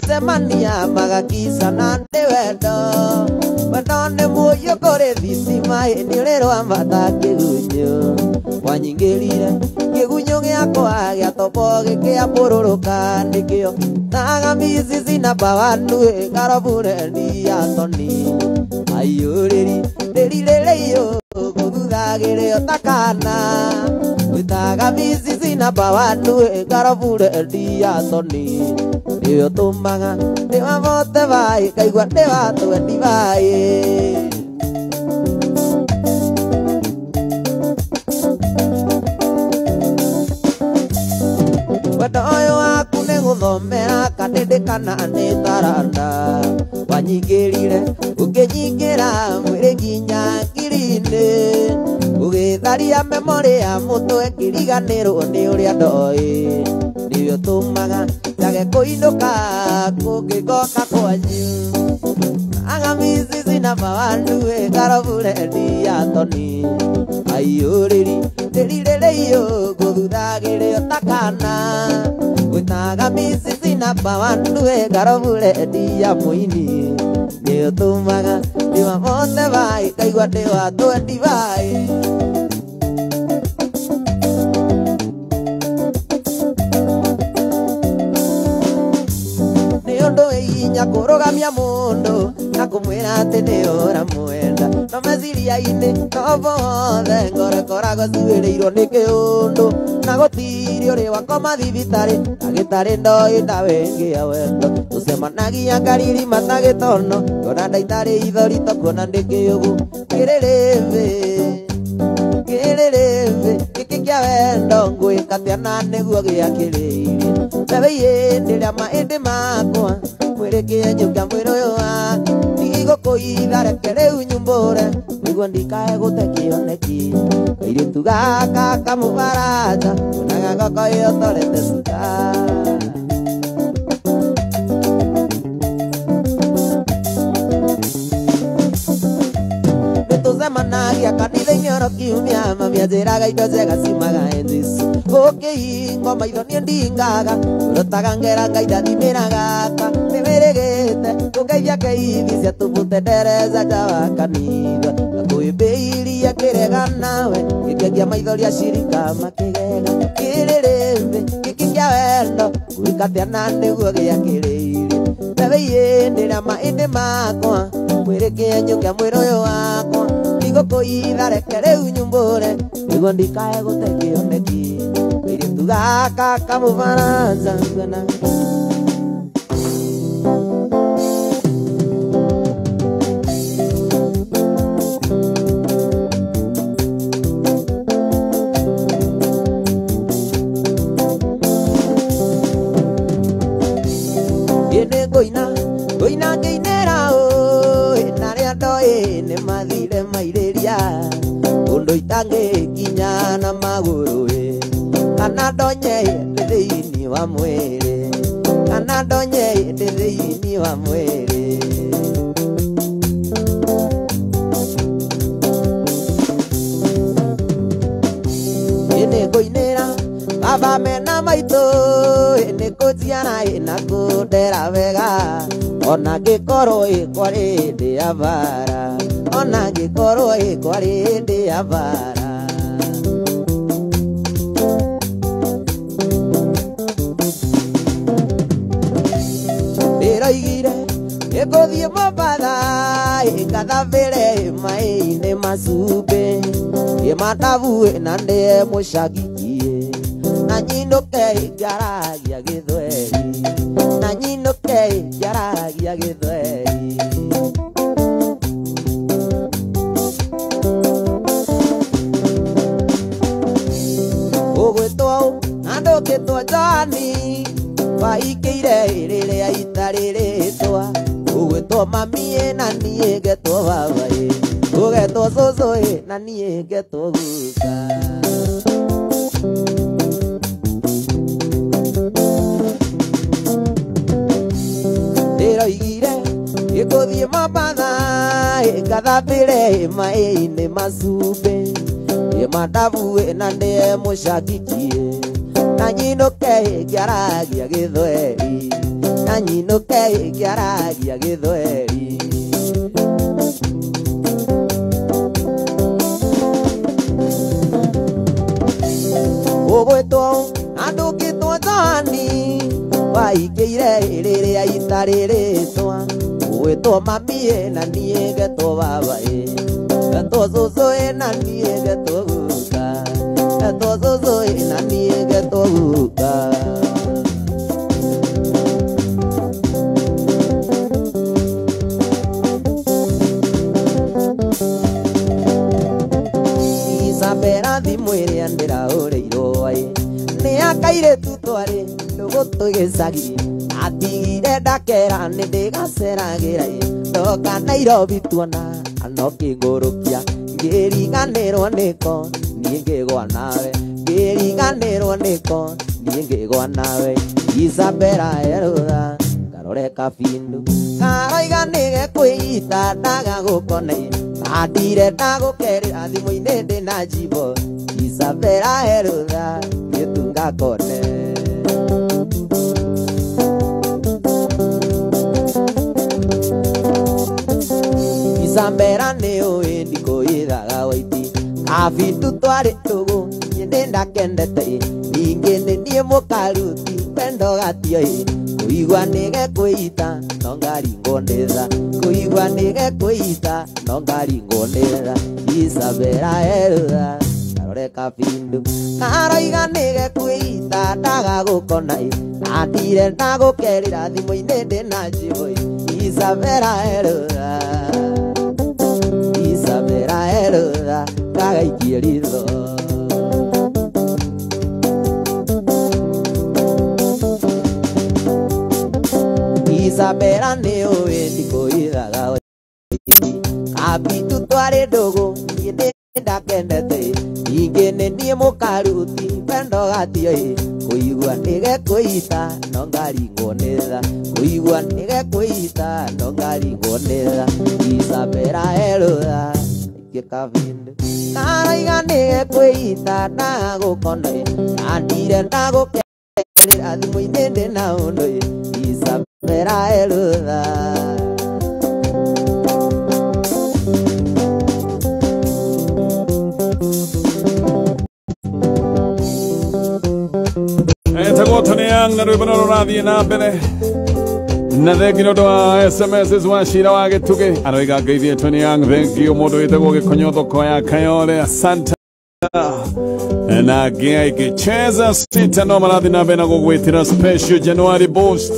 semania magakisa nande wendo Wendone muyo kore thisima ni urero amata kigunyo Wanyingirire kigunyo giakwa gia tobo gikia pururuka nikio Naga mizizi na bawanu karabure ni atoni Ayuriri lelile yo gudagire otakana Witaga mizizi na bawanu karabure ni atoni Iyo tumaga dewa mote vai kaigwa dewa tuwe divai Wendo oyo waku ni guthomera kadidikana ni taranda Wanyingirire ukinyingira mwiri nginya ngirine Ugitharia memori ya mutwe kiriganirwo ni uria ndoi Niyo tumaga Jage kuinuka kugigoka kwanyu Aga mizizi na mawanu karabure ni atoni Ayuriri lelile yo guthagire otakana Witaga mizizi na mawanu karabure ni amuini Niyo tumaga diwa monte vai kaigwa dewa tuwe divai Kurogamia mundu na kumwira ati ni uramwenda no meciria-ini no bothe ngore koragwo ciwĩrĩirwo nĩ kĩũndũ na gũtirĩ ũrĩ wakoma thibitari ndagĩtarĩ ndoĩ ndawa ĩngĩ ya wendo tũcemanagia ngariri matagĩtono ngona ndaitarĩ ithori kuona ndĩ kĩũgũ kĩrĩrĩmbĩ gĩkĩ kĩa wendo ngwĩka atĩa na nĩguo gĩakĩrĩirie mbebe ndĩrĩa maĩndĩ makwa Mwireke nyuka mwiro yoa Nigigukuitha reke riu nyumbure Niguo ndikae gute kioneki Kairitu gaka kamubaraja Unaga goko iyo torete suka Nituzemanagia kanitha-inĩ oro kiumia Mami anjĩraga indo njega ciumaga Jesũ Ũkĩhingwo maitho niĩ ndingaga Ũrutaga ngera Ngai ndathimĩra gaka Nĩwĩrĩgĩte kũngeithia keithi cia tũbute ndereza nja wa kanitha Nakwĩmbĩiria kĩrega nawe Gĩkengia maithori acirika makĩgega Kĩrĩrĩmbĩ gĩkĩ kĩa wendo Gwĩka atĩa na nĩguo gĩakĩrĩirie Mbebe ndĩrĩa maĩndĩ makwa Mwĩrĩke nyũkia mwĩrĩ ũyũ wakwa Ndigũkũitha reke rĩu nyumbũre Nĩguo ndikae gũte kĩoneki Kairitu gaka kamũbaranja Ngoina ngĩinĩra narĩa ndoĩ nĩ mathire mairĩria Ũndũ itangĩkinya na magũrũ Kana ndonye ndĩ thĩinĩ wa mwĩrĩ Kana ndonye ndĩ thĩinĩ wa mwĩrĩ Nĩ ngũinĩra Baba mena maitũ nĩ kũnjiara na kũndera wega Ona ngĩkorwo kwarĩ ndĩ ya bara Ona ngĩkorwo kwarĩ ndĩ ya bara Ndĩroigire ngũthiĩ Mombatha ngathambĩre maĩ-inĩ macumbĩ Ngĩmatabu na ndĩe mũcagikie Na nyinũke ngĩaragia gĩthweri Na nyinũke ngĩaragia gĩthweri Ũgwĩtwo na ndũngĩtwo Johani Waikĩire rĩrĩa itarĩ rĩtwa Ũgwĩtwo mami na niĩ ngetwo baba Ũgetwo cũcũ na niĩ ngetwo guka Ndĩroigire ngũthiĩ Mombatha ngathambĩre maĩ-inĩ macumbĩ Ngĩmatabu na ndĩe mũcagikie Na nyinũke ngĩaragia gĩthweri nanyinuke kiaragia githweri ugwitwo andu kitwo thani waikeire riria itariritwa ugwitwo mamie na nie getwo babae getwo zuzu na nie getwo guka getwo zuzu na nie getwo guka isabera thimwire andira ureirwo ai ni akaire tutware ndugu tugicagi atigire ndakera ni ndigaceragira ndoka Nairobi tuona anokigurukia ngiriganirwo niko nie ngigwa nawe ngiriganirwo niko nie ngigwa nawe Isabera erutha karore kabindu karoiga nige kwita ndagagukone adire ndagukerera thimu-ini ndina jibo Isabera erutha ngitunga kone Isabera ni uwi ndikuithaga waiti kabindu twari tugu ndenda kendete ningi ni nie mukaruti pendo gatioi kuigwa nige kwita no ngaringo ndetha kuigwa nige kwita no ngaringo ndetha Isabera erutha karore kabindu karoiga nige kwita ndagagukona atire ndagukerera thimu-ini ndina jibo Isabera erutha Isabera erutha kagaikie ritho Isabera ni uwi ndikuithaga waiti kabindu twari ndugu ndakendete ingi ni nie mukaruti pendo gatioi kuigwa nige kwita no ngaringwo nitha kuigwa nige kwita no ngaringwo nitha Isabera erutha kabindu karoiga nige kwita ndagukona andire ndagukerera thimu-ini ndina undu Isabera erutha Etagwo Tony Young na rwimbo rurathie na mbere na thengi nĩ ũndũ wa SMS wa Cira wa Gĩtugĩ aroiga ngeithie Tony Young thengi mũndũ wĩtagwo Gĩkonyo thoko ya Kayole asante na ngĩcheza sita no marathi na mbere na gũgwĩtĩra special January boost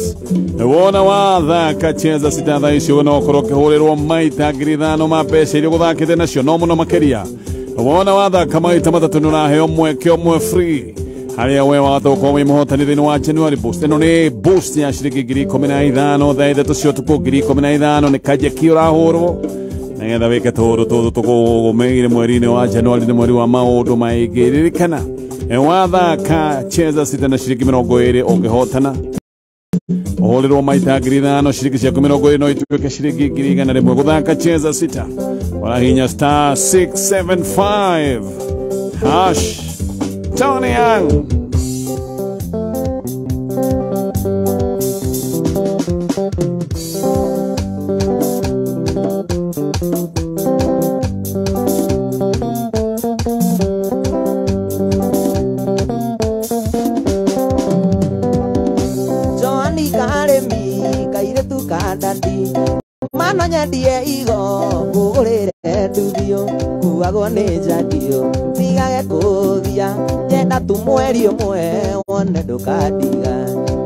wona wathaka cheza sita thaa icio no ũkorwo ũkĩhũrĩrwo maita ngiri ithano ma mbeca iria ũgũthakĩte nacio no mũno makĩria wona wathaka maita matatũ nĩ ũraheo mweke ũmwe free haria we watoka wĩ mũhotani thĩinĩ wa January boost ĩno nĩ boost ya ciringi ngiri 15 thaa ithatũ cia ũtukũ ngiri 15 nĩ kanjeki ũrahũrwo nĩgetha wĩke tũũndũ tũtũ tũkũgũmĩire mweri-inĩ wa January nĩ mweri wa maũndũ maingĩ ririkana wathaka cheza sita na ciringi 20 ũngĩhotana ũhũrĩrwo maita ngiri 5 ciringi ciaku 20 no ituĩke ciringi ngiri 100 gũthaka cheza sita warahinya star 675 hash Tony Young Johnny Karemi kaire tu kadandi mano nyandie igo kugurire nduthio kuagwo ni njandio tigage kuthia nyenda tu mweri umwe wone ndukadiga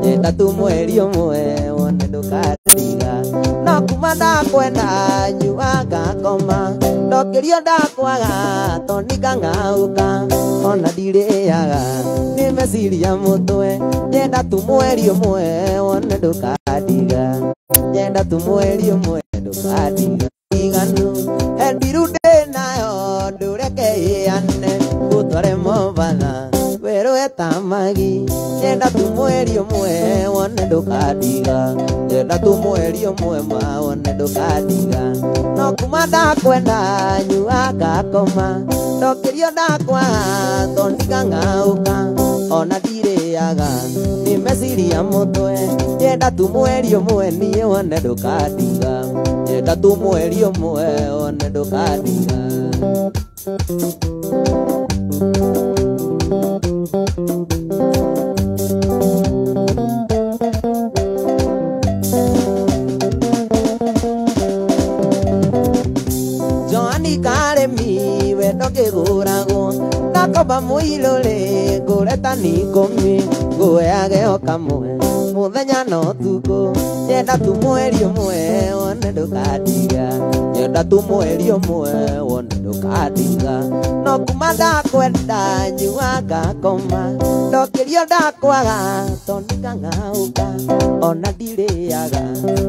nyenda tu mweri umwe wone ndukadiga no kuma ndakwenda nyua ngakoma ndokirio ndakwaga tonika ngauka ona ndiriaga ni meciria mutwe nyenda tu mweri umwe wone ndukadiga nyenda tu mweri umwe ndukadiga iganu endirude nayo ndureke yane gutware Mombasa werwe tamagi nyenda tu mweri umwe wone ndukadiga nyenda tu mweri umwe ma wone ndukadiga no kuma ndakwenda nyua ngakoma ndokirio ndakwa tonika ngauka ona ndirĩaga nĩ meciria mũtwe nyenda tu mweri ũmwe niĩ wone ndũkandiga nyenda tu mweri ũmwe wone ndũkandiga Joani Karemi wendo kĩgũragwo nakomba mũirũrĩ ngũreta nikũmi ngũheage o kamwe mũthenya na ũtukũ nyenda tu mweri ũmwe wone ndũkandiga nyenda tu mweri ũmwe wone ndũkandiga no kuma ndakwenda nyuaga ngakoma ndokĩrio ndakwaga tondikang'aũka ona ndirĩaga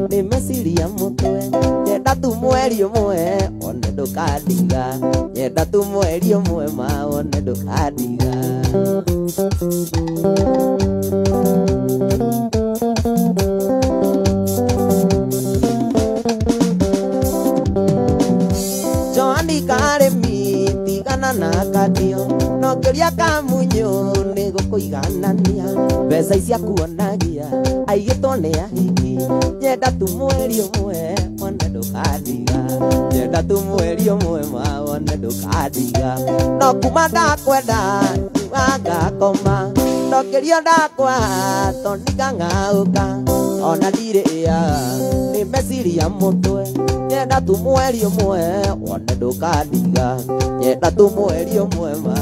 nĩ meciria mũtwe nyenda tu mweri ũmwe wone ndũkandiga nyenda tu mweri ũmwe ma wone ndũkandiga Joani Karemi tigana na kadio no kĩria kamunyo nĩ gũkũiganania mbeca icia kuonagia aigĩtwo nĩ ahiki nyenda tu mweri ũmwe wone ndũkandiga nyenda tu mweri ũmwe ma wone ndũkandiga no kuma ndakwenda nyuaga ngakoma ndokĩrio ndakwa tondikang'aũka ona ndirĩaga nĩ meciria mũtwe nyenda tu mweri ũmwe wone ndũkandiga nyenda tu mweri ũmwe ma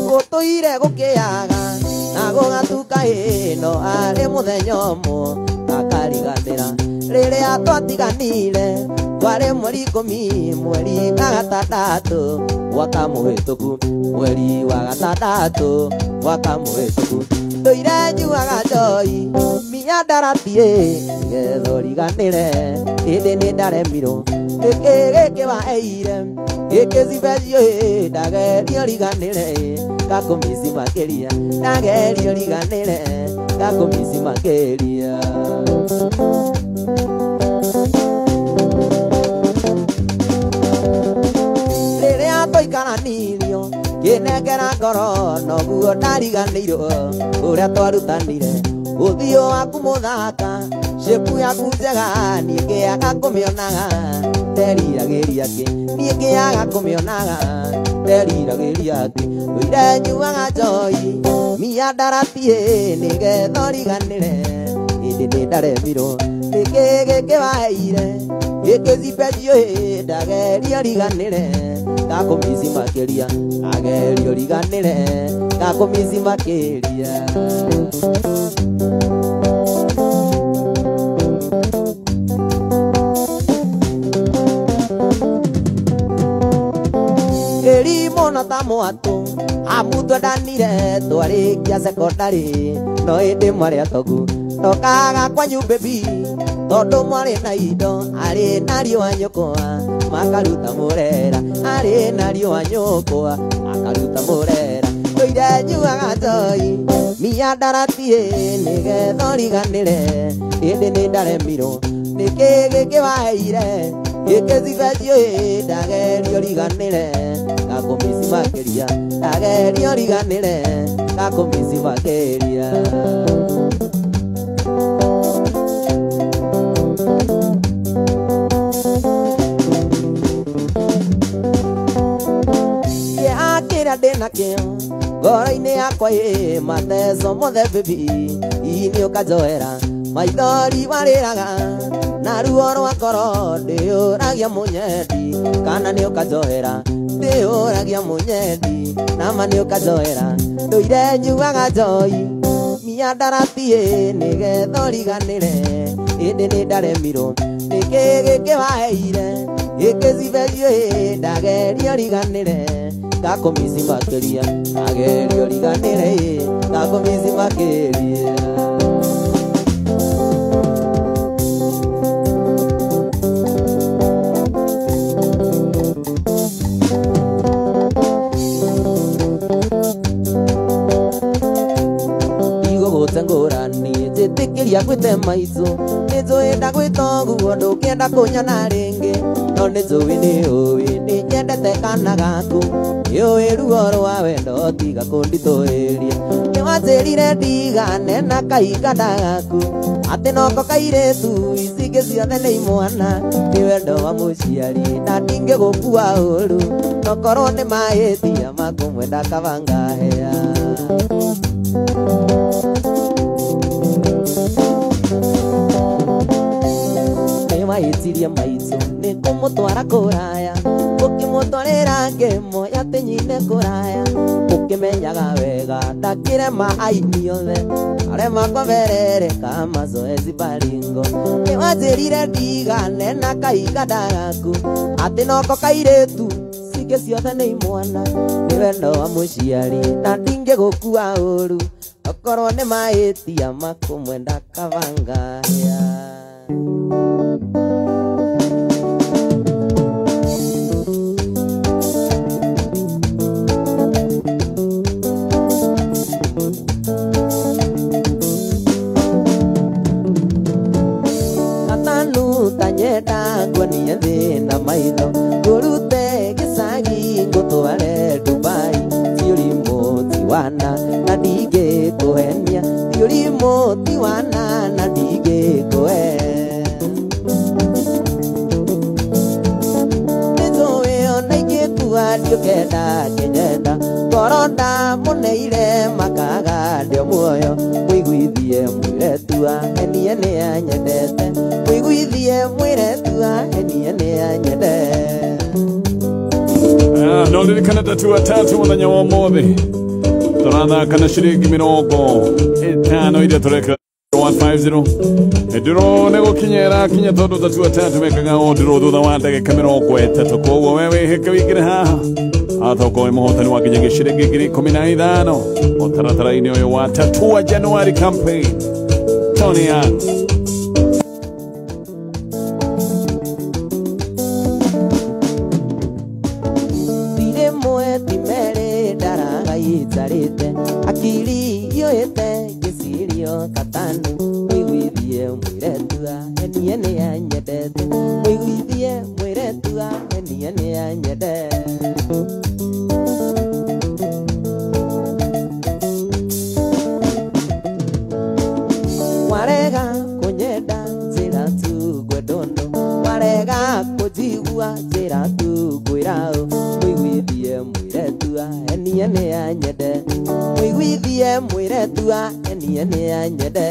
gũtũire gũkĩaga na gũgatuka ĩno arĩ mũthenya ũmwe akariganĩra rĩrĩa twatiganire kwarĩ mweri 10 mweri wa gatandatũ mwaka mũhĩtũku mweri wa gatandatũ mwaka mũhĩtũku ndũire nyuaga njohi miandaratie nĩgetha ũriganĩre hĩndĩ nĩ ndaremirwo gĩkĩ waeire gĩkĩcibecio ndagerio riganĩre ngakũmici makĩria ndagerio riganĩre ngakũmici makĩria rĩrĩa tũikaranirio kĩnengera ngoro noguo ndariganĩirwo ũrĩa twarutanire ũthiũ waku mũthaka shepu yaku njega niĩ ngĩaga kũmĩonaga nderiragĩria kĩ niĩ ngĩaga kũmĩonaga nderiragĩria kĩ ndũire nyuaga njohi miandaratie nĩgetha ũriganĩre hĩndĩ nĩ ndaremirwo gĩkĩ waheire gĩkĩcibecio ndagerio riganĩre ngakũmici makĩria agerio riganĩre ngakũmici makĩria kĩrimũ na ta mwatũ amu twendanire twarĩkia secondary no hĩndĩ mwarĩ atogu ndokaga kwanyu baby tondũ mwarĩ na indo arĩ na riũa nyũkwa makaruta mũrera arĩ na riũa nyũkwa makaruta mũrera ndũire nyuaga njohi miandaratie nĩgetha ũriganĩre hĩndĩ nĩ ndaremirwo nĩkĩ waheire gĩkĩcibecio ndagerio riganĩre ngakũmici makĩria ndagerio riganĩre ngakũmici makĩria kĩrĩa ndĩnakĩo ngoro-inĩ yakwa mateso mothe baby ini ũkanjoera maithori warĩraga na ruo rwa ngoro ndĩũragia mũnyendi kana nĩ ũkanjoera ndĩũragia mũnyendi nama nĩ ũkanjoera ndũire nyuaga njohi miandaratie nĩgetha ũriganĩre hĩndĩ nĩ ndaremirwo nĩkĩ waheire gĩkĩcibecio ndagerio riganĩre ngakũmici makĩria ndagerio riganĩre ngakũmici makĩria igũgũte ngũrani njĩtĩkĩria gwĩte maitũ nĩnjũĩ Ndikwenda gwĩta ũguo ndũkĩenda kũnyona rĩngĩ no nĩnjũĩ nĩ nyendete kana gaku nĩũĩ ruo rwa wendo tiga kũnditũrĩria nĩwanjĩrire ndigane na kahinda gaku atĩ noko kairĩtu ici ingĩ ciothe nĩ imwana nĩ wendo wa mũciari na ndingĩgũkua ũru nokorwo nĩ mahĩtia makũmwenda kabanga hea nĩwahĩtirie maitũ nĩ kũmũtwara kũraya ũkĩmũtwarĩra ngemo atĩ nyine kũraya ũkĩmenyaga wega ndakĩrema aini othe arĩa makomerereka mazoezi baringo nĩwanjĩrire ndigane na kahinda gaku atĩ noko kairĩtu cingĩ ciothe nĩ imwana nĩ wendo wa mũciari na ndingĩgũkua ũru okorwo nĩ mahĩtia makũmwenda kabanga hĩa tanyenda ngwonie thĩna maitho ngũrute gĩcagi ngũtware Dubai ti ũrimũ ti wana na ndingĩkũhenia ti ũrimũ ti wana na ndingĩkũhe nĩnjũĩ ona ingĩkua ndiũkenda kĩnyenda ngoro ndamũneire makaga ndĩ muoyo mũiguithie mũirĩtu ahenie nĩ anyendete mũiguithie mũirĩtu ahenie nĩ anyendete no ndirikana tatu atatu mũthenya wa ũmũthĩ tũrathaka na ciringi 50 iria tũrekĩra 150 ndĩro nĩ gũkinyĩra kinya tondũ tatu atatu mekaga ndĩro thutha wa ndagĩka 30 koguo we wĩhĩke wĩingĩre haha atoko mũhotani wa kinya gĩciringi 15 mũtaratara-inĩ ũyũ wa Tatua January campaign Tony Young akili yoete gĩcirio katanu mũiguithie mũirĩtu ahenie nĩ anyendete mũiguithie mũirĩtu ahenie nĩ anyendete warega kũnyenda njĩra tu ngwendono warega kũnjigua njĩra tu ngwĩra mũiguithie mũirĩtu ahenie nĩ anyendete mũiguithie mũirĩtu ahenie nĩ anyendete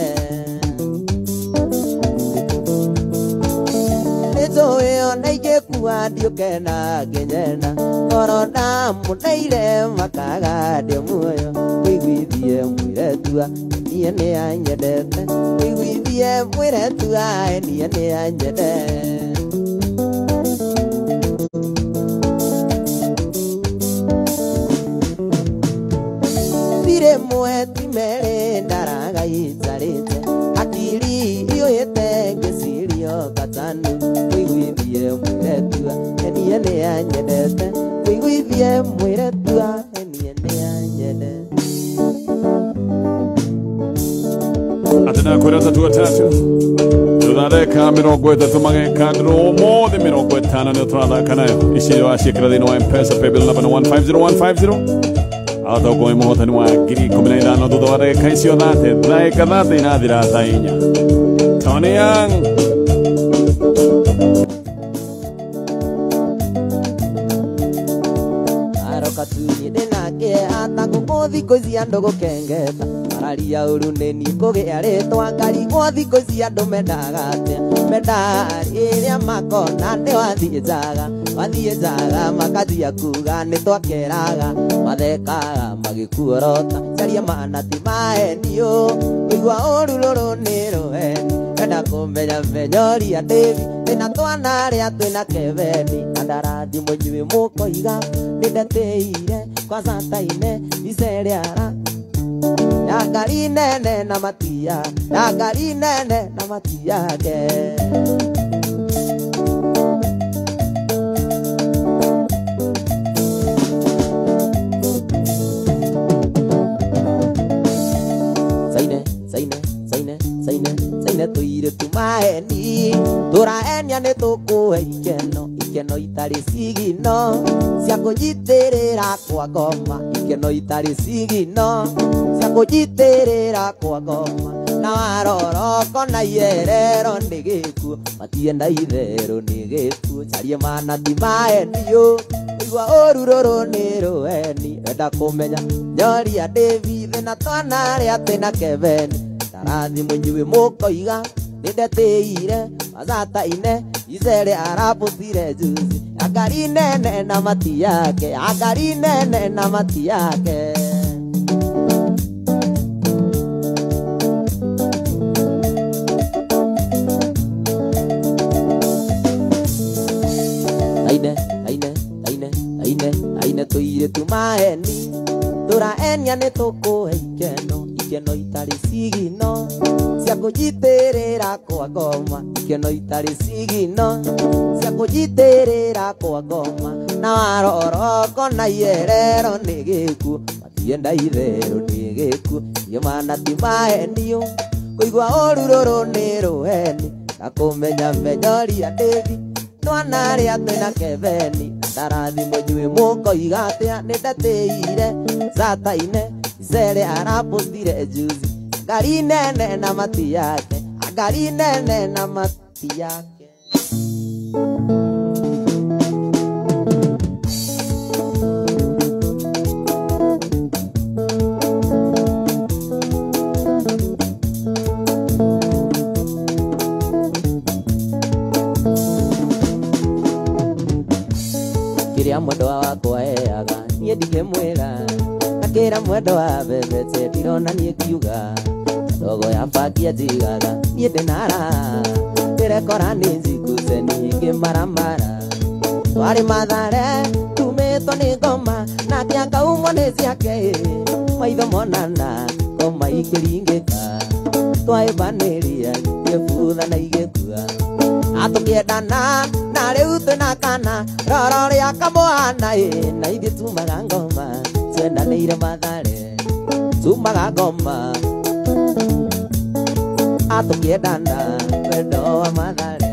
nĩnjũĩ ona ingĩkua ndiũkena ngĩnyenda ngoro ndamũneire makaga ndĩ muoyo mũiguithie mũirĩtu ahenie nĩ anyendete mũiguithie mũirĩtu ahenie nĩ anyendete rĩmwe ti merĩ ndaraga itarĩte akili yoete gĩcirio katanu mũiguithie mũirĩtu ahenie nĩ anyendete mũiguithie mũirĩtu ahenie nĩ anyendete atena kwĩra tatu atatu tũthondeka 30 mageka ndĩro ũmũthĩ 50 nĩo tũrathaka nayo ici waciĩkĩra thĩinĩ wa M-Pesa paybill number 150150 atoko mũhotani wa 15 thutha wa ndagĩka icio 30 inathira thaa 4 Tony Young aroka tunyi ndĩnake atangũkũ thikũ ici andũ gũkengeta araria ũru nĩ niĩ kũgĩa rĩtwa ngarigwo thikũ ici andũ mendaga atĩa mendaga rĩrĩa makona nĩ wathiĩ njaga makanjia kuga nĩ twakeraga mathekaga magĩkuorota caria manati mahenio kũigua ũru rũrũ nĩ rũheni enda kũmenya menyoria David twĩna twana arĩa twĩna Keveni andarathi mũnyuĩ mũkoiga nĩ ndeteire kwa Sataine icerĩara ya ngari nene na matiyake saine tuire tumaheni enia nĩ tũkũhe ikeno itarĩ cigino cia kũnyiitĩrĩra kwa ngoma, ikeno itarĩ cigino cia kũnyiitĩrĩra kwa ngoma. Na warora ũkona ierero nĩ gĩkuũ, matienda itherũ nĩ gĩkuũ, carie manati maenio igua ũru rũrũ nĩ rũheni. Wenda kũmenya nyoria David na twanarĩ atĩ na Kevin, tarathi mũnyuĩ mũkoiga nĩ ndetĩire mazataine Izere arapũtire juzi, angari nene na mati yake, angari nene na mati yake. Aine tũire tumaheni, tũraenia nĩ tũkũhe ikeno itarĩ cigino cia kũnyiitĩrĩra kwa ngoma, ikeno itarĩ cigino cia kũnyiitĩrĩra kwa ngoma. Na warora ũkona ierero nĩ gĩkuũ, matienda itherũ nĩ gĩkuũ, iyo manati mahenio kũigua ũru rũrũ nĩ rũheni. Na kũmenya menyoria David twanarĩ atĩ na Kevin, tarathi mũnyuĩ mũkoiga atĩa nĩ ndetĩire zataine Izere arapũtire juzi, angari nene na mati yake, angari nene na mati yake. Kĩrĩa mwendwa wakwa eaga niĩ ndingĩmwĩra, na kĩrĩa mwendwa wa bebete ndirona niĩ kiuga, ndogo ya baki njigaga niĩ ndĩnara, ndĩrekora nĩ njiguce ningĩ maramara. Twarĩ Mathare tumĩtwo nĩ ngoma, nake akaumwo nĩ ciake, maitho monana ngoma ikĩringĩka, twahĩmbanĩria igĩbutha na igĩkua. Atũkĩendana na rĩu twĩna kana, roro rĩa kamũhana na ithuĩ tumaga ngoma, twendanĩire Mathare tumaga ngoma. Atũkĩendana wendo wa Mathare.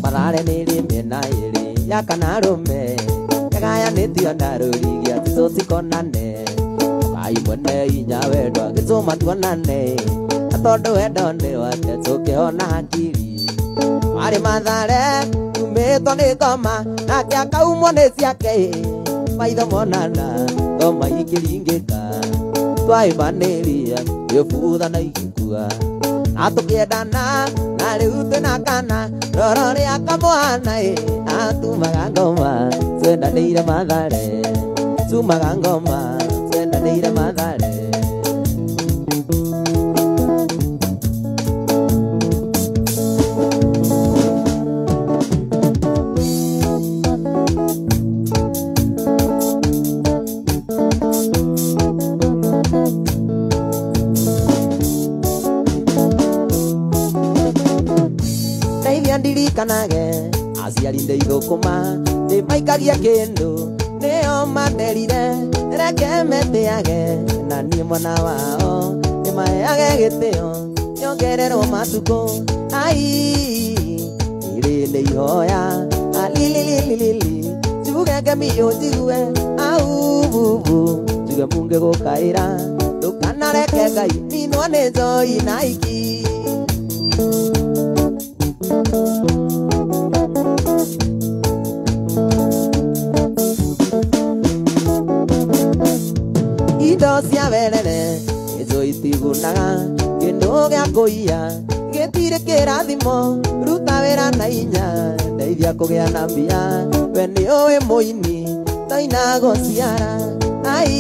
Mathare nĩrĩ mĩena ĩrĩ ya Kanarume, yagayanĩtio na rũrigia tũtikonane, ai mwene inya wendo agĩtũma tuonane, na tondũ wendo nĩ wake tũkĩhona hakiri. Twarĩ Mathare tumĩtwo nĩ ngoma, nake akaumwo nĩ ciake, maitho monana ngoma ikĩringĩka, twahĩmbanĩria igĩbutha na igĩkua. Na tũkĩendana na rĩu twĩna kana, roro rĩa kamũhana atumaga ngoma, twendanĩire Mathare tumaga ngoma, twendanĩire Mathare. Ndirikanaga aciari ndeithũkũma nĩmaikagia kĩndũ, nĩo manderire reke metĩage, na niĩ mwana wao nĩmaheage gĩtĩo, nyongererwo matukũ. Ai ĩrĩ nĩ ihoya alilililili, njuge ngemiyo njigue aububu, njuge munge gũkaĩra ndũkanareke Ngai ninwo nĩ njoi na iki. Indo cia werere izo itigunaga, kĩndũ gĩa kũiya gĩtirĩ kĩrathimo, ruta wĩra na inya ndeithia kũgĩa na mbia, we nĩũĩ mũini toina gũciara. Ai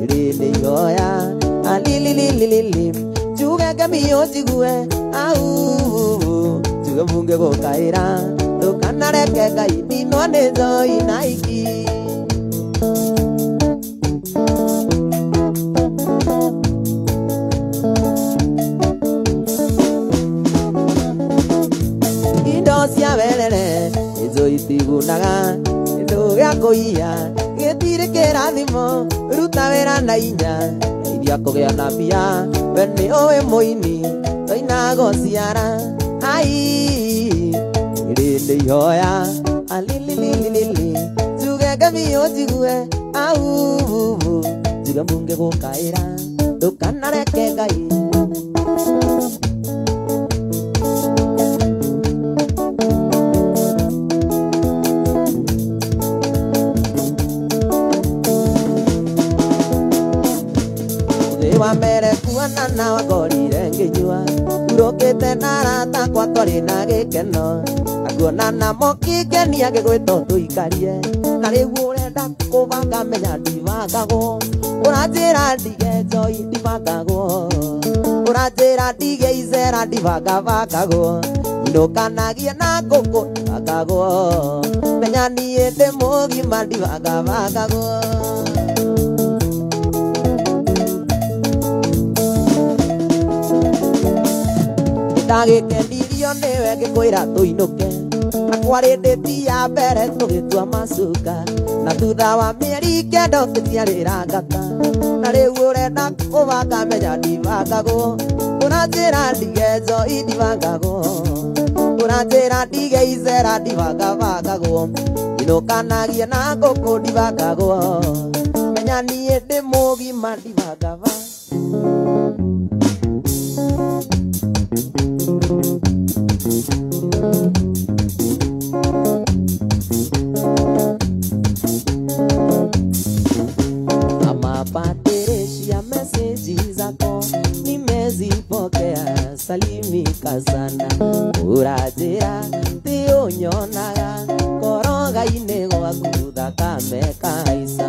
ĩrĩ nĩ ihoya alilililili, njuge ngemiyo njigue au, njuge munge gũkaĩra ndũkanareke Ngai ninwo nĩ njoi na iki. Indo cia werere izo itigunaga, kĩndũ gĩa kũiya gĩtirĩ kĩrathimo ruta wĩra na inya geithia kũgĩa na mbia we nĩ ũĩ mũini toina gũciara ai rĩrĩ ihoya alilililili tuge ngamio njigue au tuge mbunge gũkaĩra ndũkanareke Ngai wa mere kuona na wagorire nginyua urokete narata kwa twari na gikeno akuona na mokigenia gigwito tuikarie na riu urenda kubanga menya ndivangagwo uranjira ndige joy ndivangagwo uranjira ndige izera ndivangavangagwo ndukanagie na ngũkũ ndivangagwo menya niĩ ndĩ mũgima ndivangavangagwo ndagĩkenirio nĩwe ngĩkwĩra tũinũke na kwarĩ ndĩti ya mbere tũgĩtua macuka na thutha wa mĩeri kenda ũkĩciarĩra ngata na rĩu ũrenda kũbanga menya ndivangagwo ũranjĩra ndige Joy ndivangagwo ũranjĩra ndige Izera ndivangavangagwo inũkanagie na ngũkũ ndivangagwo menya niĩ ndĩ mũgima ndivangava Amapateresha meseji zako nimezipokea salimika sana urajira tionyonaga koroga-inĩ gwaku thakame kaisa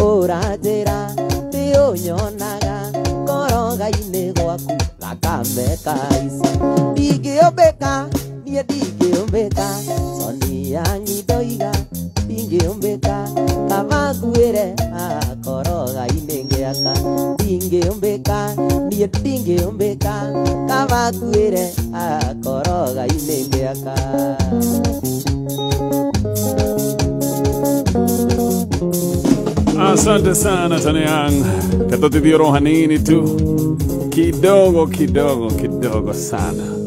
urajira tionyonaga koroga-inĩ gwaku thakame kaisa ndingĩũmbĩka niĩ ndingĩũmbĩka Sonia nyidoiga ndingĩũmbĩka kavakuĩre koroga-inĩ ngĩaka ndingĩũmbĩka niĩ ndingĩũmbĩka kavakuĩre koroga-inĩ ngĩaka Asante sana Tony Young, katutithia rohanini tu kidogo sana.